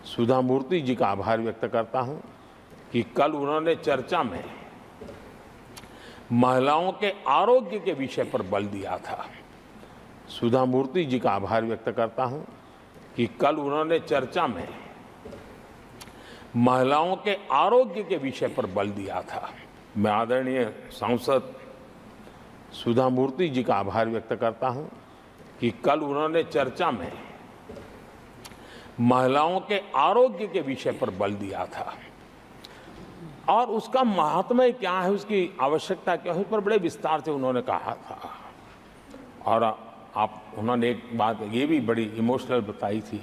सुधा मूर्ति जी का आभार व्यक्त करता हूं कि कल उन्होंने चर्चा में महिलाओं के आरोग्य के विषय पर बल दिया था। सुधा मूर्ति जी का आभार व्यक्त करता हूं कि कल उन्होंने चर्चा में महिलाओं के आरोग्य के विषय पर बल दिया था। मैं आदरणीय सांसद सुधा मूर्ति जी का आभार व्यक्त करता हूं कि कल उन्होंने चर्चा में महिलाओं के आरोग्य के विषय पर बल दिया था और उसका महात्म्य क्या है, उसकी आवश्यकता क्या है, उस पर बड़े विस्तार से उन्होंने कहा था। और उन्होंने एक बात ये भी बड़ी इमोशनल बताई थी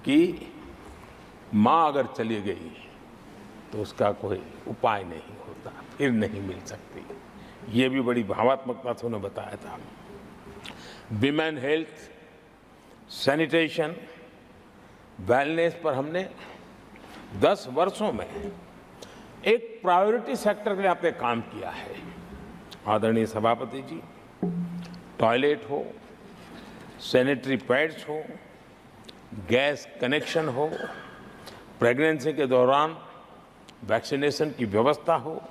कि माँ अगर चली गई तो उसका कोई उपाय नहीं होता, फिर नहीं मिल सकती। ये भी बड़ी भावात्मकता से उन्होंने बताया था। विमेन हेल्थ, सैनिटेशन, वेलनेस पर हमने 10 वर्षों में एक प्रायोरिटी सेक्टर के नाते काम किया है। आदरणीय सभापति जी, टॉयलेट हो, सैनिटरी पैड्स हो, गैस कनेक्शन हो, प्रेगनेंसी के दौरान वैक्सीनेशन की व्यवस्था हो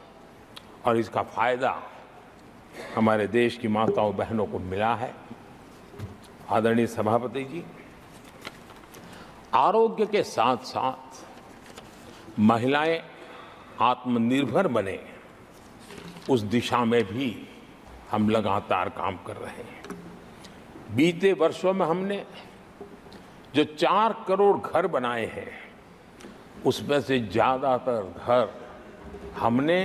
और इसका फायदा हमारे देश की माताओं बहनों को मिला है। आदरणीय सभापति जी, आरोग्य के साथ साथ महिलाएं आत्मनिर्भर बने, उस दिशा में भी हम लगातार काम कर रहे हैं। बीते वर्षों में हमने जो 4 करोड़ घर बनाए हैं, उसमें से ज्यादातर घर हमने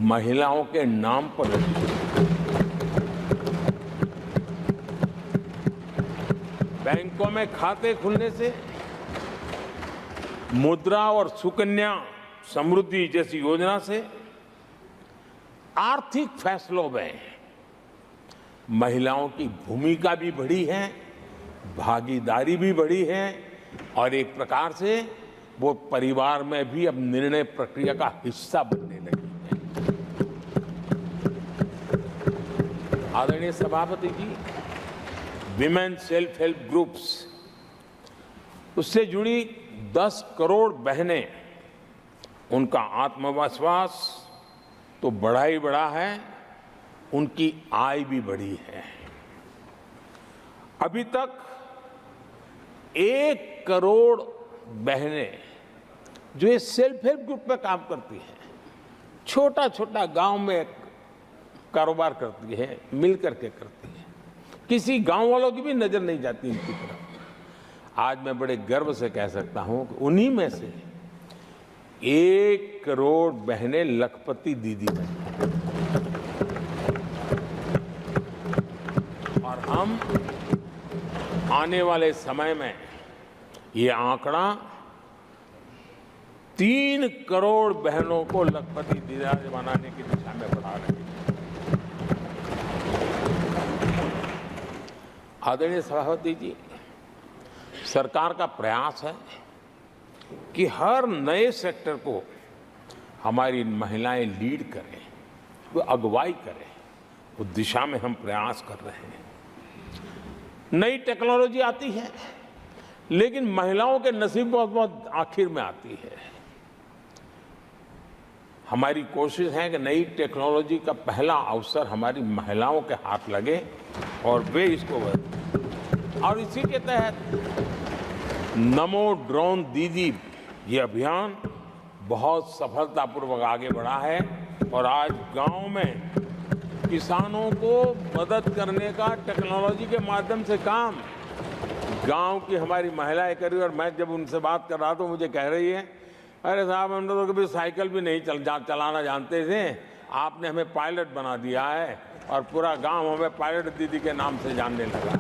महिलाओं के नाम पर रखे। बैंकों में खाते खुलने से, मुद्रा और सुकन्या समृद्धि जैसी योजना से आर्थिक फैसलों में महिलाओं की भूमिका भी बढ़ी है, भागीदारी भी बढ़ी है और एक प्रकार से वो परिवार में भी अब निर्णय प्रक्रिया का हिस्सा बनने लगी है। आदरणीय सभापति जी, विमेन सेल्फ हेल्प ग्रुप्स, उससे जुड़ी 10 करोड़ बहनें, उनका आत्मविश्वास तो बढ़ा ही बढ़ा है, उनकी आय भी बढ़ी है। अभी तक 1 करोड़ बहनें जो ये सेल्फ हेल्प ग्रुप में काम करती हैं, छोटा छोटा गांव में कारोबार करती है, मिल करके करती है, किसी गांव वालों की भी नजर नहीं जाती इनकी तरफ। आज मैं बड़े गर्व से कह सकता हूं कि उन्हीं में से 1 करोड़ बहनें लखपति दीदी बनी और हम आने वाले समय में ये आंकड़ा 3 करोड़ बहनों को लखपति दीदी बनाने की दिशा में बढ़ा रहे हैं। आदरणीय सभापति जी, सरकार का प्रयास है कि हर नए सेक्टर को हमारी महिलाएं लीड करें, वो अगुवाई करें, उस दिशा में हम प्रयास कर रहे हैं। नई टेक्नोलॉजी आती है, लेकिन महिलाओं के नसीब बहुत बहुत आखिर में आती है। हमारी कोशिश है कि नई टेक्नोलॉजी का पहला अवसर हमारी महिलाओं के हाथ लगे और वे इसको बदलें। और इसी के तहत नमो ड्रोन दीदी ये अभियान बहुत सफलतापूर्वक आगे बढ़ा है और आज गांव में किसानों को मदद करने का टेक्नोलॉजी के माध्यम से काम गांव की हमारी महिलाएं कर रही। और मैं जब उनसे बात कर रहा तो मुझे कह रही है, अरे साहब हम तो कभी साइकिल भी नहीं चलाना जानते थे, आपने हमें पायलट बना दिया है और पूरा गांव हमें पायलट दीदी के नाम से जानने लगा।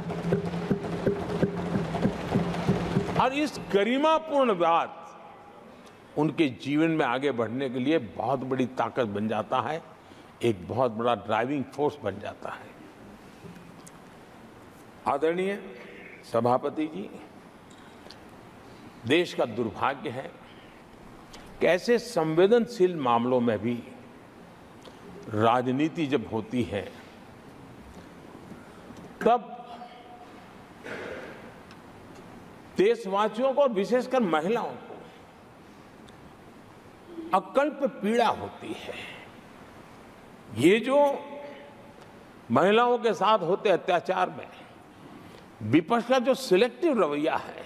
और इस गरिमापूर्ण बात उनके जीवन में आगे बढ़ने के लिए बहुत बड़ी ताकत बन जाता है, एक बहुत बड़ा ड्राइविंग फोर्स बन जाता है। आदरणीय सभापति जी, देश का दुर्भाग्य है कि ऐसे संवेदनशील मामलों में भी राजनीति जब होती है तब देशवासियों को और विशेषकर महिलाओं को अकल्प पीड़ा होती है। ये जो महिलाओं के साथ होते अत्याचार में विपक्ष का जो सिलेक्टिव रवैया है,